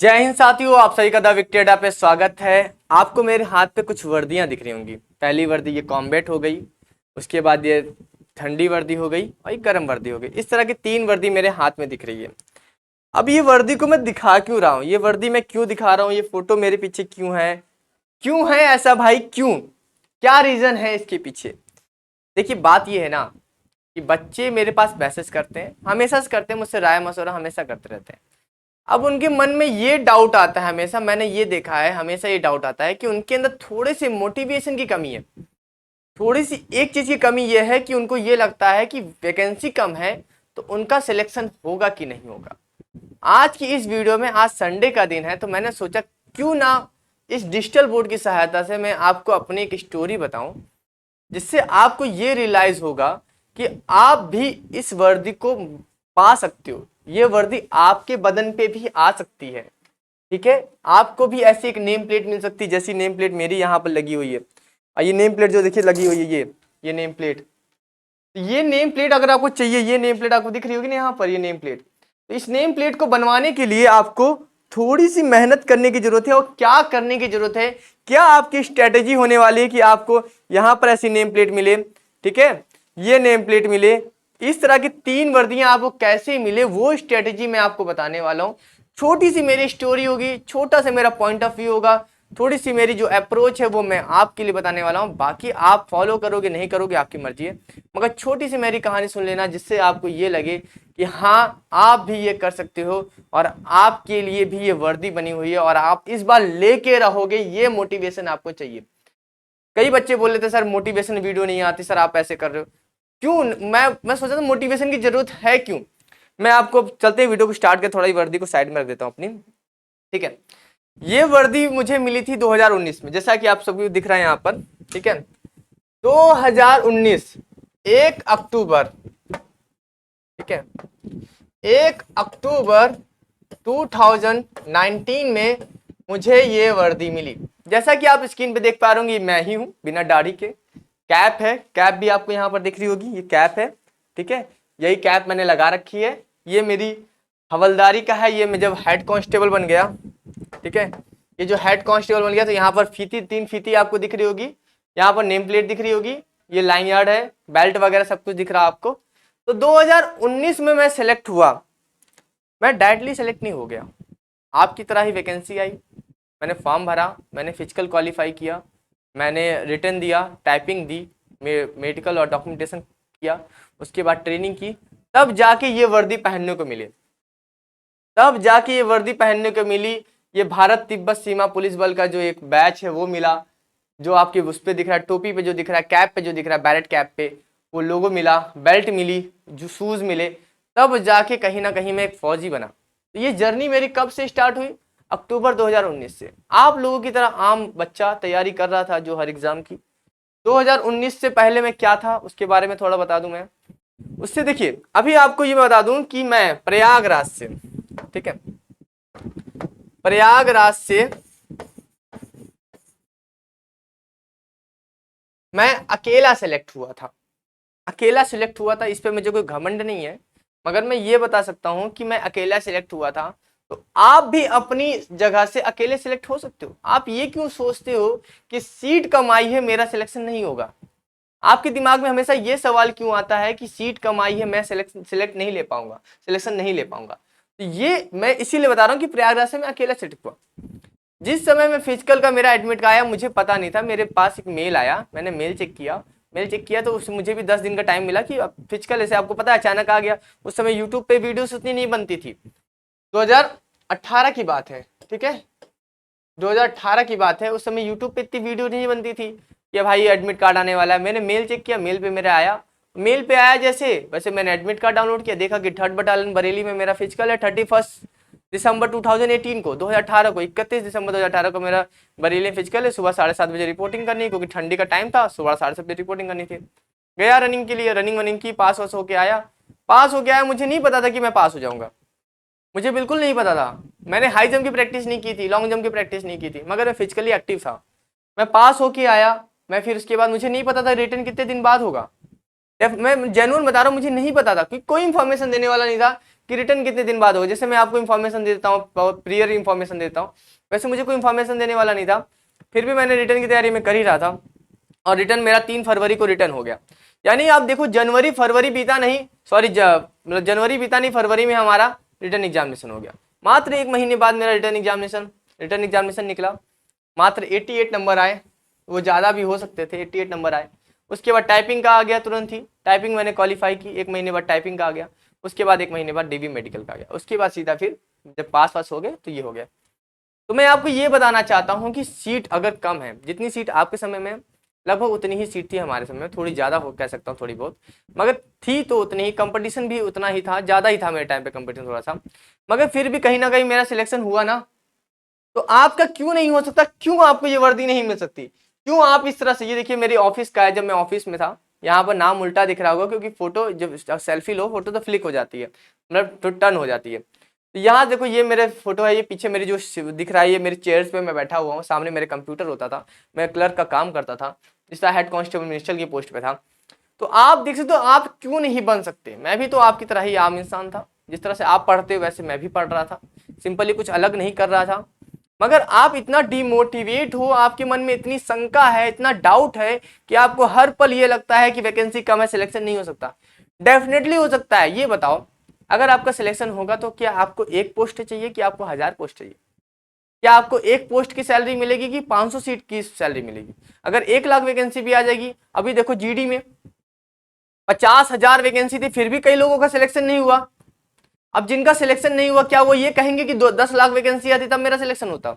जय हिंद साथियों, आप सभी का द विक्टेडा पे स्वागत है। आपको मेरे हाथ पे कुछ वर्दियां दिख रही होंगी। पहली वर्दी ये कॉम्बैट हो गई, उसके बाद ये ठंडी वर्दी हो गई और ये गर्म वर्दी हो गई। इस तरह की तीन वर्दी मेरे हाथ में दिख रही है। अब ये वर्दी को मैं दिखा क्यों रहा हूँ, ये वर्दी मैं क्यों दिखा रहा हूँ, ये फोटो मेरे पीछे क्यों है ऐसा भाई, क्यों, क्या रीजन है इसके पीछे। देखिए बात ये है ना कि बच्चे मेरे पास मैसेज करते हैं, हमेशा से करते हैं, मुझसे राय मशवरा हमेशा करते रहते हैं। अब उनके मन में ये डाउट आता है, हमेशा मैंने ये देखा है, हमेशा ये डाउट आता है कि उनके अंदर थोड़े से मोटिवेशन की कमी है। थोड़ी सी एक चीज की कमी ये है कि उनको ये लगता है कि वैकेंसी कम है तो उनका सिलेक्शन होगा कि नहीं होगा। आज की इस वीडियो में, आज संडे का दिन है, तो मैंने सोचा क्यों ना इस डिजिटल बोर्ड की सहायता से मैं आपको अपनी एक स्टोरी बताऊं, जिससे आपको ये रियलाइज होगा कि आप भी इस वर्दी को पा सकते हो। ये वर्दी आपके बदन पे भी आ सकती है, ठीक है। आपको भी ऐसी एक नेम प्लेट मिल सकती है, जैसी नेम प्लेट मेरी यहाँ पर लगी हुई है। और ये नेम प्लेट जो देखिए लगी हुई है, ये नेम प्लेट, ये नेम प्लेट अगर आपको चाहिए, ये नेम प्लेट आपको दिख रही होगी ना यहाँ पर, ये नेम प्लेट। तो इस नेम प्लेट को बनवाने के लिए आपको थोड़ी सी मेहनत करने की जरूरत है। और क्या करने की जरूरत है, क्या आपकी स्ट्रेटेजी होने वाली है कि आपको यहाँ पर ऐसी नेम प्लेट मिले, ठीक है, ये नेम प्लेट मिले, इस तरह की तीन वर्दियां आपको कैसे मिले, वो स्ट्रेटेजी मैं आपको बताने वाला हूं। छोटी सी मेरी स्टोरी होगी, छोटा सा मेरा पॉइंट ऑफ व्यू होगा, थोड़ी सी मेरी जो अप्रोच है वो मैं आपके लिए बताने वाला हूं। बाकी आप फॉलो करोगे नहीं करोगे आपकी मर्जी है, मगर छोटी सी मेरी कहानी सुन लेना, जिससे आपको ये लगे कि हाँ आप भी ये कर सकते हो और आपके लिए भी ये वर्दी बनी हुई है और आप इस बार लेके रहोगे। ये मोटिवेशन आपको चाहिए। कई बच्चे बोल लेते सर मोटिवेशन वीडियो नहीं आती, सर आप ऐसे कर रहे हो क्यों। मैं सोचा था मोटिवेशन की जरूरत है क्यों। मैं आपको चलते वीडियो को स्टार्ट कर, थोड़ा ही वर्दी को साइड में रख देता हूं अपनी, ठीक है। ये वर्दी मुझे मिली थी 2019 में, जैसा कि आप सबको दिख रहा है यहाँ पर, ठीक है। 2019 1 अक्टूबर, ठीक है, 1 अक्टूबर 2019 में मुझे ये वर्दी मिली। जैसा कि आप स्क्रीन पे देख पा रहे होंगे, मैं ही हूं बिना दाढ़ी के। कैप है, कैप भी आपको यहाँ पर दिख रही होगी, ये कैप है, ठीक है। यही कैप मैंने लगा रखी है, ये मेरी हवलदारी का है। ये मैं जब हेड कांस्टेबल बन गया, ठीक है, ये जो हेड कांस्टेबल बन गया, तो यहाँ पर फीती, 3 फीती आपको दिख रही होगी, यहाँ पर नेम प्लेट दिख रही होगी, ये लाइन यार्ड है, बेल्ट वगैरह सब कुछ दिख रहा आपको। तो 2019 में मैं सेलेक्ट हुआ। मैं डायरेक्टली सेलेक्ट नहीं हो गया, आपकी तरह ही वैकेंसी आई, मैंने फॉर्म भरा, मैंने फिजिकल क्वालिफाई किया, मैंने रिटर्न दिया, टाइपिंग दी, मेडिकल और डॉक्यूमेंटेशन किया, उसके बाद ट्रेनिंग की, तब जाके ये वर्दी पहनने को मिली, तब जाके ये वर्दी पहनने को मिली। ये भारत तिब्बत सीमा पुलिस बल का जो एक बैच है वो मिला, जो आपके उस पर दिख रहा है, टोपी पे जो दिख रहा है, कैप पे जो दिख रहा है, बैरेट कैप पे वो लोगो मिला, बेल्ट मिली, जो शूज मिले, तब जाके कहीं ना कहीं मैं एक फौजी बना। तो ये जर्नी मेरी कब से स्टार्ट हुई, अक्टूबर 2019 से। आप लोगों की तरह आम बच्चा तैयारी कर रहा था जो हर एग्जाम की। 2019 से पहले मैं क्या था उसके बारे में थोड़ा बता दूं मैं। उससे देखिए, अभी आपको ये बता दूं कि मैं प्रयागराज से, ठीक है, प्रयागराज से मैं अकेला सेलेक्ट हुआ था, अकेला सिलेक्ट हुआ था। इस पे मुझे कोई घमंड नहीं है, मगर मैं ये बता सकता हूं कि मैं अकेला सिलेक्ट हुआ था। तो आप भी अपनी जगह से अकेले सिलेक्ट हो सकते हो। आप ये क्यों सोचते हो कि सीट कम आई है मेरा सिलेक्शन नहीं होगा। आपके दिमाग में हमेशा ये सवाल क्यों आता है कि सीट कम आई है, मैं सिलेक्ट नहीं ले पाऊंगा, सिलेक्शन नहीं ले पाऊंगा। तो ये मैं इसीलिए बता रहा हूँ कि प्रयागराज से मैं अकेला सिलेक्ट हुआ। जिस समय में फिजिकल का मेरा एडमिट का आया, मुझे पता नहीं था, मेरे पास एक मेल आया, मैंने मेल चेक किया तो उससे मुझे भी 10 दिन का टाइम मिला कि फिजिकल, ऐसे आपको पता है अचानक आ गया। उस समय यूट्यूब पे वीडियोस उतनी नहीं बनती थी, 2018 की बात है, ठीक है, 2018 की बात है। उस समय यूट्यूब पे इतनी वीडियो नहीं बनती थी कि भाई एडमिट कार्ड आने वाला है। मैंने मेल चेक किया, मेल पे मेरा आया, मेल पे आया जैसे वैसे मैंने एडमिट कार्ड डाउनलोड किया, देखा कि 3rd बटालियन बरेली में मेरा फिजिकल है। 31 दिसंबर 2018 को, 2018 को 31 दिसंबर 2018 को मेरा बरेली फिजिकल है। सुबह 7:30 बजे रिपोर्टिंग करनी, क्योंकि ठंडी का टाइम था, सुबह 7:30 बजे रिपोर्टिंग करनी थी। गया रनिंग के लिए, रनिंग की, पास वास होके आया, मुझे नहीं पता था कि मैं पास हो जाऊंगा, मुझे बिल्कुल नहीं पता था। मैंने हाई जंप की प्रैक्टिस नहीं की थी, लॉन्ग जंप की प्रैक्टिस नहीं की थी, मगर मैं फिजिकली एक्टिव था। मैं पास होके आया। मैं फिर उसके बाद मुझे नहीं पता था रिटर्न कितने दिन बाद होगा। मैं जेन्युइन बता रहा हूँ, मुझे नहीं पता था, कोई इन्फॉर्मेशन देने वाला नहीं था कि रिटर्न कितने दिन बाद होगा। जैसे मैं आपको इन्फॉर्मेशन देता हूँ, प्रियर इन्फॉर्मेशन देता हूँ, वैसे मुझे कोई इन्फॉर्मेशन देने वाला नहीं था, फिर भी मैंने रिटर्न की तैयारी में कर ही रहा था और रिटर्न मेरा 3 फरवरी को रिटर्न हो गया। यानी आप देखो जनवरी फरवरी बीता नहीं, सॉरी मतलब जनवरी बीता नहीं, फरवरी में हमारा रिटर्न एग्जामिनेशन हो गया। मात्र 1 महीने बाद मेरा रिटर्न एग्जामिनेशन निकला, मात्र 88 नंबर आए, वो ज़्यादा भी हो सकते थे, 88 नंबर आए। उसके बाद टाइपिंग का आ गया तुरंत ही, टाइपिंग मैंने क्वालिफाई की, 1 महीने बाद टाइपिंग का आ गया। उसके बाद 1 महीने बाद डीवी मेडिकल का आ गया। उसके बाद सीधा फिर जब पास हो गए तो ये हो गया। तो मैं आपको ये बताना चाहता हूँ कि सीट अगर कम है, जितनी सीट आपके समय में लगभग उतनी ही सीट थी हमारे समय में, थोड़ी ज़्यादा हो कह सकता हूँ थोड़ी बहुत, मगर थी तो उतनी ही, कंपटीशन भी उतना ही था, ज़्यादा ही था मेरे टाइम पे कंपटीशन थोड़ा सा, मगर फिर भी कहीं ना कहीं मेरा सिलेक्शन हुआ ना। तो आपका क्यों नहीं हो सकता, क्यों आपको ये वर्दी नहीं मिल सकती, क्यों आप इस तरह से, ये देखिए मेरे ऑफिस का है, जब मैं ऑफिस में था, यहाँ पर नाम उल्टा दिख रहा होगा क्योंकि फोटो जब सेल्फी लो फोटो तो फ्लिक हो जाती है, मतलब टर्न हो जाती है। तो यहाँ देखो ये मेरे फोटो है, ये पीछे मेरी जो दिख रहा है ये मेरी चेयर्स पे मैं बैठा हुआ हूँ, सामने मेरे कंप्यूटर होता था, मैं क्लर्क का काम करता था, इस तरह हेड कांस्टेबल मिनिस्टर की पोस्ट पे था। तो आप देख सकते हो आप क्यों नहीं बन सकते, मैं भी तो आपकी तरह ही आम इंसान था, जिस तरह से आप पढ़ते हो वैसे मैं भी पढ़ रहा था, सिंपली कुछ अलग नहीं कर रहा था। मगर आप इतना डिमोटिवेट हो, आपके मन में इतनी शंका है, इतना डाउट है कि आपको हर पल ये लगता है कि वैकेंसी कम है, सिलेक्शन नहीं हो सकता। डेफिनेटली हो सकता है। ये बताओ अगर आपका सिलेक्शन होगा तो क्या आपको 1 पोस्ट चाहिए कि आपको 1000 पोस्ट चाहिए? क्या आपको 1 पोस्ट की सैलरी मिलेगी कि 500 सीट की सैलरी मिलेगी? अगर 1 लाख वैकेंसी भी आ जाएगी, अभी देखो जीडी में 50,000 वैकेंसी थी, फिर भी कई लोगों का सिलेक्शन नहीं हुआ। अब जिनका सिलेक्शन नहीं हुआ क्या वो ये कहेंगे कि 10 लाख वैकेंसी आती तब मेरा सिलेक्शन होता?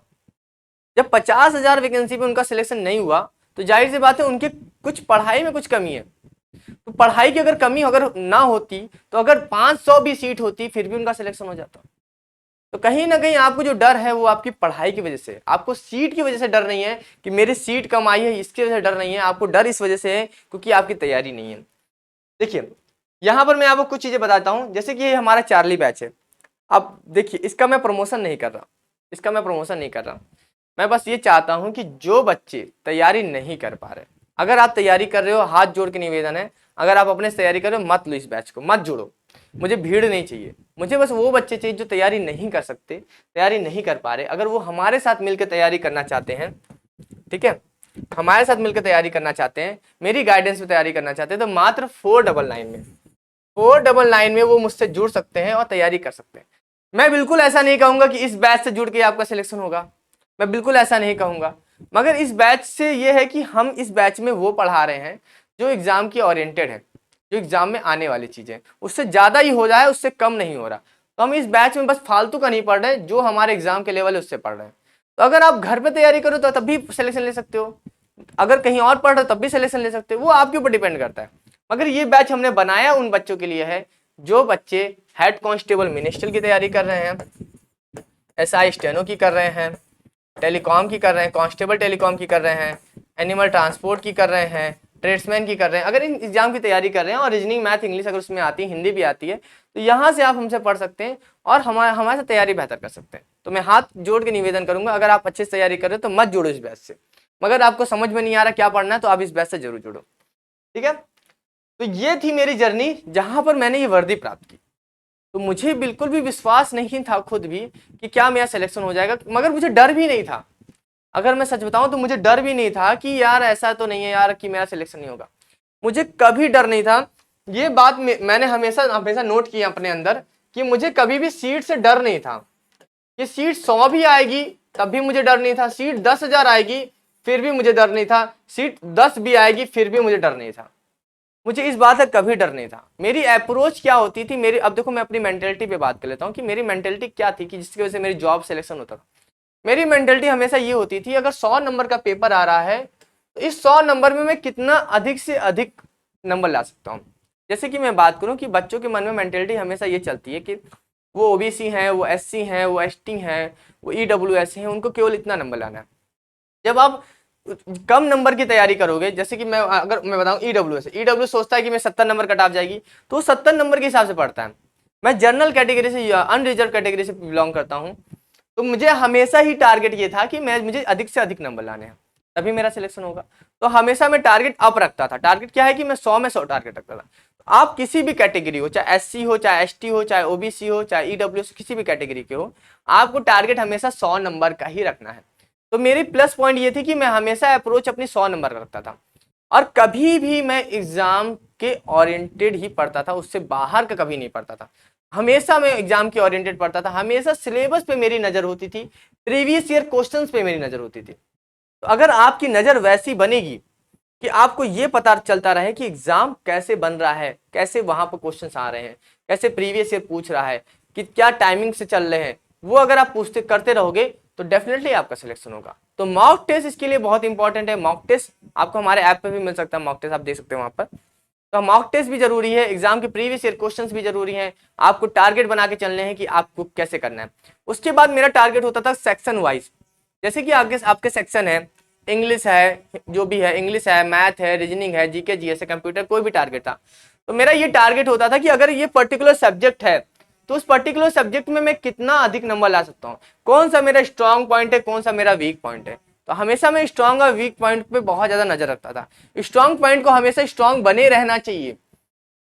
जब 50,000 वैकेंसी पे उनका सिलेक्शन नहीं हुआ तो जाहिर सी बात है उनके कुछ पढ़ाई में कुछ कमी है। तो पढ़ाई की अगर कमी अगर ना होती तो अगर 500 भी सीट होती फिर भी उनका सिलेक्शन हो जाता। तो कहीं ना कहीं आपको जो डर है वो आपकी पढ़ाई की वजह से, आपको सीट की वजह से डर नहीं है कि मेरी सीट कम आई है इसकी वजह से डर नहीं है, आपको डर इस वजह से है क्योंकि आपकी तैयारी नहीं है। देखिए यहाँ पर मैं आपको कुछ चीजें बताता हूँ, जैसे कि ये हमारा चार्ली बैच है। अब देखिए इसका मैं प्रमोशन नहीं कर रहा, मैं बस ये चाहता हूं कि जो बच्चे तैयारी नहीं कर पा रहे, अगर आप तैयारी कर रहे हो, हाथ जोड़ के निवेदन है, अगर आप अपने से तैयारी कर रहे हो मत लो, इस बैच को मत जोड़ो, मुझे भीड़ नहीं चाहिए, मुझे बस वो बच्चे चाहिए जो तैयारी नहीं कर सकते, तैयारी नहीं कर पा रहे, अगर वो हमारे साथ मिलकर तैयारी करना चाहते हैं, ठीक है, हमारे साथ मिलकर तैयारी करना चाहते हैं, मेरी गाइडेंस में तैयारी करना चाहते हैं, तो मात्र 499 में वो मुझसे जुड़ सकते हैं और तैयारी कर सकते हैं। मैं बिल्कुल ऐसा नहीं कहूंगा कि इस बैच से जुड़ के आपका सिलेक्शन होगा, मैं बिल्कुल ऐसा नहीं कहूंगा, मगर इस बैच से ये है कि हम इस बैच में वो पढ़ा रहे हैं जो एग्जाम की ओरिएंटेड है, जो एग्जाम में आने वाली चीजें, उससे ज्यादा ही हो रहा है, उससे कम नहीं हो रहा। तो हम इस बैच में बस फालतू का नहीं पढ़ रहे, जो हमारे एग्जाम के लेवल है उससे पढ़ रहे हैं। तो अगर आप घर पे तैयारी करो तो तब भी सिलेक्शन ले सकते हो, अगर कहीं और पढ़ रहे हो तब भी सिलेक्शन ले सकते हो, वो आपके ऊपर डिपेंड करता है। मगर ये बैच हमने बनाया उन बच्चों के लिए है जो बच्चे हेड कांस्टेबल मिनिस्टर की तैयारी कर रहे हैं, एसआई स्टेनो की कर रहे हैं, टेलीकॉम की कर रहे हैं, कांस्टेबल टेलीकॉम की कर रहे हैं, एनिमल ट्रांसपोर्ट की कर रहे हैं, ट्रेड्समैन की कर रहे हैं। अगर इन एग्जाम की तैयारी कर रहे हैं और रीजनिंग मैथ इंग्लिश अगर उसमें आती है, हिंदी भी आती है, तो यहाँ से आप हमसे पढ़ सकते हैं और हमारे से तैयारी बेहतर कर सकते हैं। तो मैं हाथ जोड़ के निवेदन करूंगा, अगर आप अच्छे से तैयारी कर रहे हो तो मत जोड़ो इस बैच से, मगर आपको समझ में नहीं आ रहा क्या पढ़ना है तो आप इस बैच से जरूर जुड़ो, ठीक है। तो ये थी मेरी जर्नी जहां पर मैंने ये वर्दी प्राप्त की। तो मुझे बिल्कुल भी विश्वास नहीं था खुद भी कि क्या मेरा सिलेक्शन हो जाएगा, मगर मुझे डर भी नहीं था। अगर मैं सच बताऊं तो मुझे डर भी नहीं था कि यार ऐसा तो नहीं है यार कि मेरा सिलेक्शन नहीं होगा, मुझे कभी डर नहीं था। ये बात मैंने हमेशा हमेशा नोट किया अपने अंदर कि मुझे कभी भी सीट से डर नहीं था। ये सीट 100 भी आएगी तब भी मुझे डर नहीं था, सीट 10,000 आएगी फिर भी मुझे डर नहीं था, सीट 10 भी आएगी फिर भी मुझे डर नहीं था। मुझे इस बात का कभी डर नहीं था। मेरी अप्रोच क्या होती थी, मेरी, अब देखो मैं अपनी मेंटेलिटी पे बात कर लेता हूँ कि मेरी मेंटेलिटी क्या थी कि जिसकी वजह से मेरी जॉब सिलेक्शन होता था। मेरी मेंटेलिटी हमेशा ये होती थी अगर 100 नंबर का पेपर आ रहा है तो इस 100 नंबर में मैं कितना अधिक से अधिक नंबर ला सकता हूँ। जैसे कि मैं बात करूँ कि बच्चों के मन में मेंटेलिटी हमेशा ये चलती है कि वो ओबीसी हैं, वो एससी हैं, वो एसटी हैं, वो ईडब्ल्यूएस हैं, उनको केवल इतना नंबर लाना है। जब आप कम नंबर की तैयारी करोगे, जैसे कि अगर मैं बताऊं ईडब्ल्यू सोचता है कि मैं 70 नंबर कट ऑफ जाएगी तो 70 नंबर के हिसाब से पढ़ता है। मैं जनरल कैटेगरी से या अनरिजर्व कैटेगरी से बिलोंग करता हूं, तो मुझे हमेशा ही टारगेट ये था कि मुझे अधिक से अधिक नंबर लाने हैं तभी मेरा सिलेक्शन होगा। तो हमेशा मैं टारगेट अप रखता था। टारगेट क्या है कि मैं 100 में 100 टारगेट रखता था। आप किसी भी कैटेगरी हो, चाहे SC हो, चाहे ST हो, चाहे OBC हो, चाहे EWS, किसी भी कैटेगरी के हो, आपको टारगेट हमेशा 100 नंबर का ही रखना है। तो मेरी प्लस पॉइंट ये थी कि मैं हमेशा अप्रोच अपनी 100 नंबर का रखता था और कभी भी मैं एग्जाम के ओरिएंटेड ही पढ़ता था, उससे बाहर का कभी नहीं पढ़ता था। हमेशा मैं एग्जाम के ओरिएंटेड पढ़ता था, हमेशा सिलेबस पे मेरी नजर होती थी, प्रीवियस ईयर क्वेश्चंस पे मेरी नजर होती थी। तो अगर आपकी नजर वैसी बनेगी कि आपको ये पता चलता रहे कि एग्जाम कैसे बन रहा है, कैसे वहां पर क्वेश्चंस आ रहे हैं, कैसे प्रीवियस ईयर पूछ रहा है, कि क्या टाइमिंग से चल रहे हैं, वो अगर आप पूछते करते रहोगे तो डेफिनेटली आपका सिलेक्शन होगा। तो मॉक टेस्ट इसके लिए बहुत इंपॉर्टेंट है। मॉक टेस्ट आपको हमारे ऐप पे भी मिल सकता है, मॉक टेस्ट आप देख सकते हो वहां पर। तो मॉक टेस्ट भी जरूरी है, एग्जाम के प्रीवियस ईयर क्वेश्चंस भी जरूरी हैं, आपको टारगेट बना के चलने हैं कि आपको कैसे करना है। उसके बाद मेरा टारगेट होता था सेक्शन वाइज, जैसे कि आपके सेक्शन है, इंग्लिश है, जो भी है, इंग्लिश है, मैथ है, रीजनिंग है, जीके जीएस है, कंप्यूटर, कोई भी टारगेट था, तो मेरा ये टारगेट होता था कि अगर ये पर्टिकुलर सब्जेक्ट है तो उस पर्टिकुलर सब्जेक्ट में मैं कितना अधिक नंबर ला सकता हूँ, कौन सा मेरा स्ट्रॉन्ग पॉइंट है, कौन सा मेरा वीक पॉइंट है। तो हमेशा मैं स्ट्रॉन्ग और वीक पॉइंट पे बहुत ज्यादा नजर रखता था। स्ट्रॉन्ग पॉइंट को हमेशा स्ट्रॉन्ग बने रहना चाहिए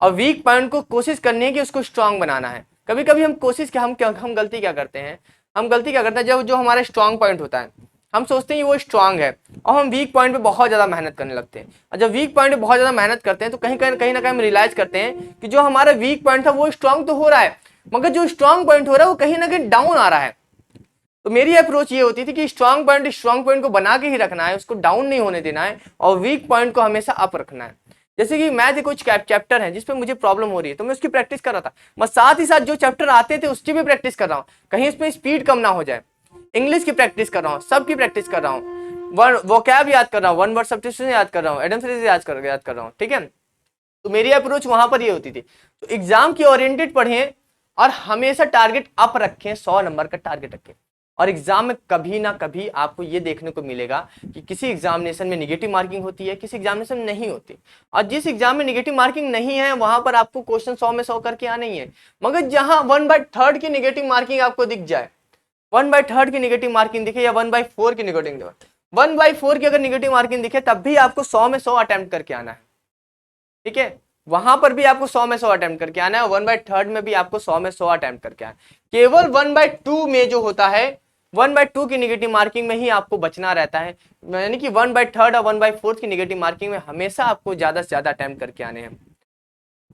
और वीक पॉइंट को कोशिश करनी है कि उसको स्ट्रॉन्ग बनाना है। कभी कभी हम कोशिश क्या हम गलती क्या करते हैं, जब जो हमारा स्ट्रॉन्ग पॉइंट होता है हम सोचते हैं वो स्ट्रांग है और हम वीक पॉइंट पे बहुत ज्यादा मेहनत करने लगते हैं। और जब वीक पॉइंट पे बहुत ज्यादा मेहनत करते हैं तो कहीं ना कहीं हम रियलाइज करते हैं कि जो हमारा वीक पॉइंट था वो स्ट्रांग तो हो रहा है, मगर जो स्ट्रांग पॉइंट हो रहा है वो कहीं ना कहीं डाउन आ रहा है। तो मेरी अप्रोच ये होती थी कि स्ट्रांग पॉइंट को बना के ही रखना है, उसको डाउन नहीं होने देना है और वीक पॉइंट को हमेशा अप रखना है। जैसे कि मैथ कुछ चैप्टर है जिसपे मुझे प्रॉब्लम हो रही है तो मैं उसकी प्रैक्टिस कर रहा था, मैं साथ ही साथ जो चैप्टर आते थे उसकी भी प्रैक्टिस कर रहा हूँ, कहीं उसमें स्पीड कम ना हो जाए। इंग्लिश की प्रैक्टिस कर रहा हूँ, सबकी प्रैक्टिस कर रहा हूँ, वोकैब याद कर रहा हूँ, वन वर्ड सब्स्टिट्यूशन याद कर रहा हूँ, एडम सीरीज याद कर रहा हूँ, ठीक है। तो मेरी अप्रोच वहां पर ये होती थी। तो एग्जाम की ओरिएंटेड पढ़ें और हमेशा टारगेट अप रखें, 100 नंबर का टारगेट रखें। और एग्जाम में कभी ना कभी आपको ये देखने को मिलेगा कि किसी एग्जामिनेशन में निगेटिव मार्किंग होती है, किसी एग्जामिनेशन में नहीं होती। और जिस एग्जाम में निगेटिव मार्किंग नहीं है वहां पर आपको क्वेश्चन 100 में 100 करके आना ही है। मगर जहां 1/3 की निगेटिव मार्किंग आपको दिख जाए, 1/3 की निगेटिव मार्किंग दिखे या 1/4 की निगेटिव 1/4 की अगर निगेटिव मार्किंग दिखे तब भी आपको 100 में 100 अटेम्प्ट करके आना है, ठीक है। वहां पर भी आपको 100 में 100 अटेम्प्ट करके आना है, 1/3 में भी आपको 100 में 100 अटेम्प्ट करके आना है। केवल 1/2 में जो होता है, 1/2 की निगेटिव मार्किंग में ही आपको बचना रहता है, यानी कि 1/3 और 1/4 की निगेटिव मार्किंग में हमेशा आपको ज्यादा से ज्यादा अटेम्प्ट करके आने हैं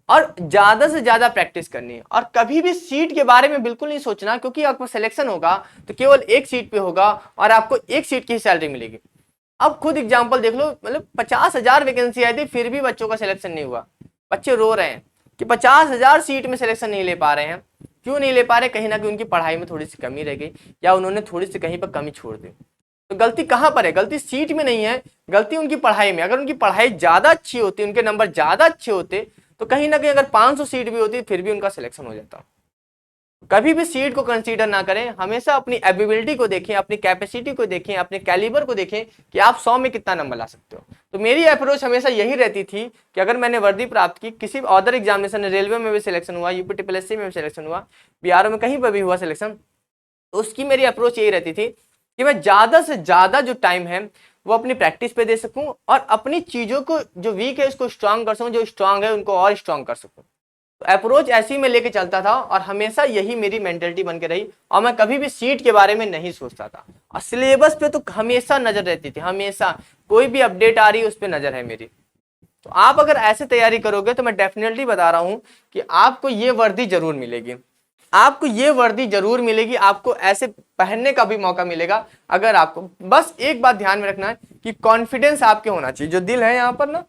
और ज्यादा से ज्यादा प्रैक्टिस करनी है। और कभी भी सीट के बारे में बिल्कुल नहीं सोचना, क्योंकि आपको सिलेक्शन होगा तो केवल एक सीट पे होगा और आपको एक सीट की सैलरी मिलेगी। अब खुद एग्जाम्पल देख लो, मतलब 50,000 वैकेंसी आई थी फिर भी बच्चों का सिलेक्शन नहीं हुआ। बच्चे रो रहे हैं कि 50,000 सीट में सिलेक्शन नहीं ले पा रहे हैं। क्यों नहीं ले पा रहे? कहीं ना कहीं उनकी पढ़ाई में थोड़ी सी कमी रह गई या उन्होंने थोड़ी सी कहीं पर कमी छोड़ दी। तो गलती कहाँ पर है? गलती सीट में नहीं है, गलती उनकी पढ़ाई में। अगर उनकी पढ़ाई ज्यादा अच्छी होती, उनके नंबर ज्यादा अच्छे होते तो कहीं ना कहीं अगर 500 सीट भी होती फिर भी उनका सिलेक्शन हो जाता। कभी भी सीट को कंसीडर ना करें, हमेशा अपनी एबिलिटी को देखें, अपनी कैपेसिटी को देखें, अपने कैलिबर को देखें कि आप 100 में कितना नंबर ला सकते हो। तो मेरी अप्रोच हमेशा यही रहती थी कि अगर मैंने वर्दी प्राप्त की, किसी अदर एग्जामिनेशन, रेलवे में भी सिलेक्शन हुआ, UPSSC में भी सिलेक्शन हुआ, BRO में कहीं पर भी हुआ सिलेक्शन, तो उसकी मेरी अप्रोच यही रहती थी कि मैं ज्यादा से ज्यादा जो टाइम है वो अपनी प्रैक्टिस पे दे सकूं और अपनी चीजों को जो वीक है उसको स्ट्रांग कर सकूं, जो स्ट्रांग है उनको और स्ट्रांग कर सकूं। तो अप्रोच ऐसी में लेके चलता था और हमेशा यही मेरी मेंटेलिटी बन के रही और मैं कभी भी सीट के बारे में नहीं सोचता था। और सिलेबस पे तो हमेशा नजर रहती थी, हमेशा कोई भी अपडेट आ रही है उस पर नजर है मेरी। तो आप अगर ऐसे तैयारी करोगे तो मैं डेफिनेटली बता रहा हूं कि आपको ये वर्दी जरूर मिलेगी, आपको ये वर्दी जरूर मिलेगी, आपको ऐसे पहनने का भी मौका मिलेगा। अगर आपको बस एक बात ध्यान में रखना है कि कॉन्फिडेंस आपके होना चाहिए, जो दिल है यहाँ पर ना,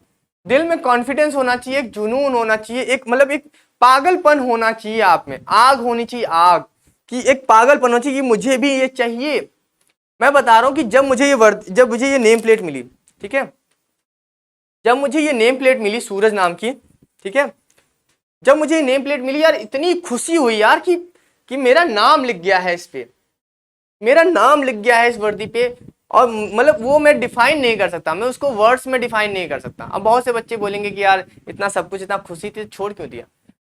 दिल में कॉन्फिडेंस होना चाहिए, एक जुनून होना चाहिए, एक मतलब एक पागलपन होना चाहिए आप में, आग होनी चाहिए, आग की एक पागलपन होना चाहिए कि मुझे भी ये चाहिए। मैं बता रहा हूं कि जब मुझे ये नेम प्लेट मिली, ठीक है, जब मुझे ये नेम प्लेट मिली सूरज नाम की, ठीक है, जब मुझे नेम प्लेट मिली यार इतनी खुशी हुई यार कि मेरा नाम लिख गया है इस पे, मेरा नाम लिख गया है इस वर्दी पे। और मतलब वो मैं डिफाइन नहीं कर सकता, मैं उसको वर्ड्स में डिफाइन नहीं कर सकता। अब बहुत से बच्चे बोलेंगे कि यार इतना सब कुछ, इतना खुशी थी, छोड़ क्यों दिया?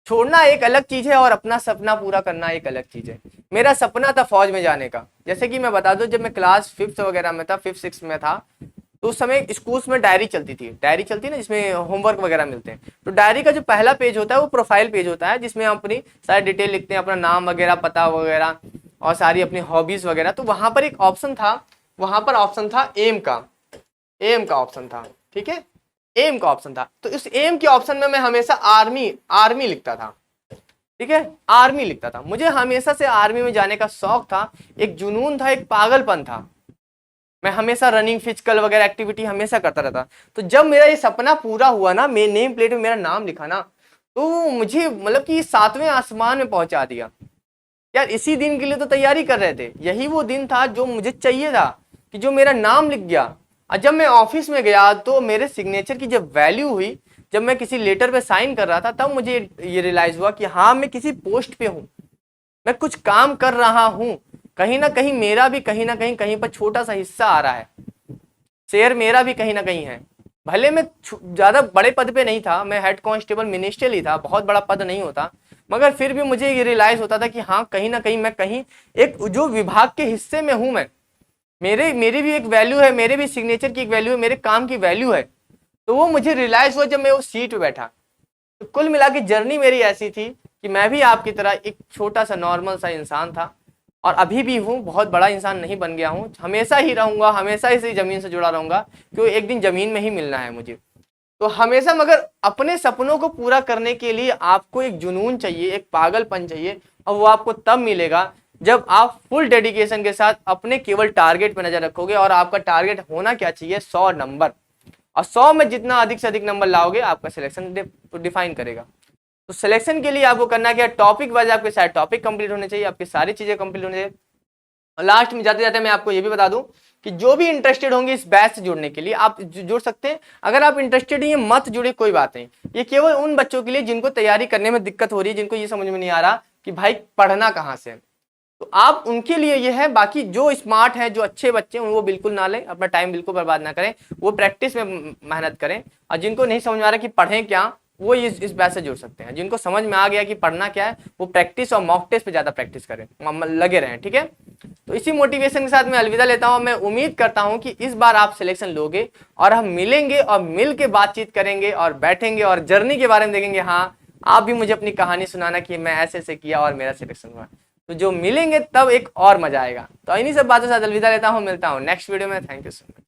छोड़ना एक अलग चीज है और अपना सपना पूरा करना एक अलग चीज है। मेरा सपना था फौज में जाने का। जैसे कि मैं बता दूं, जब मैं क्लास 5th वगैरह में था, 5th 6th में था, तो उस समय स्कूल्स में डायरी चलती थी, डायरी चलती है ना जिसमें होमवर्क वगैरह मिलते हैं। तो डायरी का जो पहला पेज होता है वो प्रोफाइल पेज होता है, जिसमें हम अपनी सारी डिटेल लिखते हैं, अपना नाम वगैरह, पता वगैरह और सारी अपनी हॉबीज वगैरह। तो वहां पर एक ऑप्शन था, वहां पर ऑप्शन था एम का, एम का ऑप्शन था, ठीक है, एम का ऑप्शन था। तो इस एम के ऑप्शन में मैं हमेशा आर्मी आर्मी लिखता था, ठीक है, आर्मी लिखता था। मुझे हमेशा से आर्मी में जाने का शौक था, एक जुनून था, एक पागलपन था। मैं हमेशा रनिंग, फिजिकल वगैरह एक्टिविटी हमेशा करता रहता। तो जब मेरा ये सपना पूरा हुआ ना, मेरे नेम प्लेट में मेरा नाम लिखा ना, तो मुझे मतलब कि 7वें आसमान में पहुंचा दिया। यार इसी दिन के लिए तो तैयारी कर रहे थे, यही वो दिन था जो मुझे चाहिए था कि जो मेरा नाम लिख गया। और जब मैं ऑफिस में गया तो मेरे सिग्नेचर की जब वैल्यू हुई, जब मैं किसी लेटर पे साइन कर रहा था, तब मुझे ये रियलाइज हुआ कि हाँ मैं किसी पोस्ट पे हूँ, मैं कुछ काम कर रहा हूँ, कहीं ना कहीं मेरा भी कहीं ना कहीं कहीं पर छोटा सा हिस्सा आ रहा है, शेयर मेरा भी कहीं ना कहीं है। भले मैं ज्यादा बड़े पद पे नहीं था, मैं हेड कांस्टेबल मिनिस्टर ही था, बहुत बड़ा पद नहीं होता, मगर फिर भी मुझे ये रियलाइज होता था कि हाँ कहीं ना कहीं मैं कहीं एक जो विभाग के हिस्से में हूं, मैं मेरी भी एक वैल्यू है, मेरे भी सिग्नेचर की एक वैल्यू है, मेरे काम की वैल्यू है। तो वो मुझे रियलाइज हुआ जब मैं उस सीट पे बैठा। तो कुल मिला के जर्नी मेरी ऐसी थी कि मैं भी आपकी तरह एक छोटा सा नॉर्मल सा इंसान था, और अभी भी हूँ, बहुत बड़ा इंसान नहीं बन गया हूँ, हमेशा ही रहूंगा, हमेशा इसी जमीन से जुड़ा रहूंगा, क्योंकि एक दिन जमीन में ही मिलना है मुझे। तो हमेशा, मगर अपने सपनों को पूरा करने के लिए आपको एक जुनून चाहिए, एक पागलपन चाहिए, और वो आपको तब मिलेगा जब आप फुल डेडिकेशन के साथ अपने केवल टारगेट पे नजर रखोगे। और आपका टारगेट होना क्या चाहिए? 100 नंबर। और 100 में जितना अधिक से अधिक नंबर लाओगे आपका सिलेक्शन डिफाइन करेगा। तो सिलेक्शन के लिए आपको करना क्या? टॉपिक वाइज आपके सारे टॉपिक कंप्लीट होने चाहिए, आपकी सारी चीजें कंप्लीट होनी चाहिए। और लास्ट में जाते जाते मैं आपको ये भी बता दूं कि जो भी इंटरेस्टेड होंगे इस बैच से जुड़ने के लिए, आप जुड़ सकते हैं। अगर आप इंटरेस्टेड हैं मत जुड़े, कोई बात नहीं। ये केवल उन बच्चों के लिए जिनको तैयारी करने में दिक्कत हो रही है, जिनको ये समझ में नहीं आ रहा कि भाई पढ़ना कहाँ से, तो आप उनके लिए ये है। बाकी जो स्मार्ट है, जो अच्छे बच्चे हैं, वो बिल्कुल ना लें, अपना टाइम बिल्कुल बर्बाद ना करें, वो प्रैक्टिस में मेहनत करें। और जिनको नहीं समझ में आ रहा कि पढ़ें क्या, वो इस बैच से जुड़ सकते हैं। जिनको समझ में आ गया कि पढ़ना क्या है, वो प्रैक्टिस और मॉक टेस्ट पे ज्यादा प्रैक्टिस करें, लगे रहें, ठीक है। तो इसी मोटिवेशन के साथ मैं अलविदा लेता हूं। मैं उम्मीद करता हूं कि इस बार आप सिलेक्शन लोगे, और हम मिलेंगे और मिल के बातचीत करेंगे और बैठेंगे और जर्नी के बारे में देखेंगे। हाँ, आप भी मुझे अपनी कहानी सुनाना कि मैं ऐसे ऐसे किया और मेरा सिलेक्शन हुआ। तो जो मिलेंगे तब एक और मजा आएगा। तो इन्हीं सब बातों के साथ अलविदा लेता हूँ, मिलता हूँ नेक्स्ट वीडियो में। Thank you so much.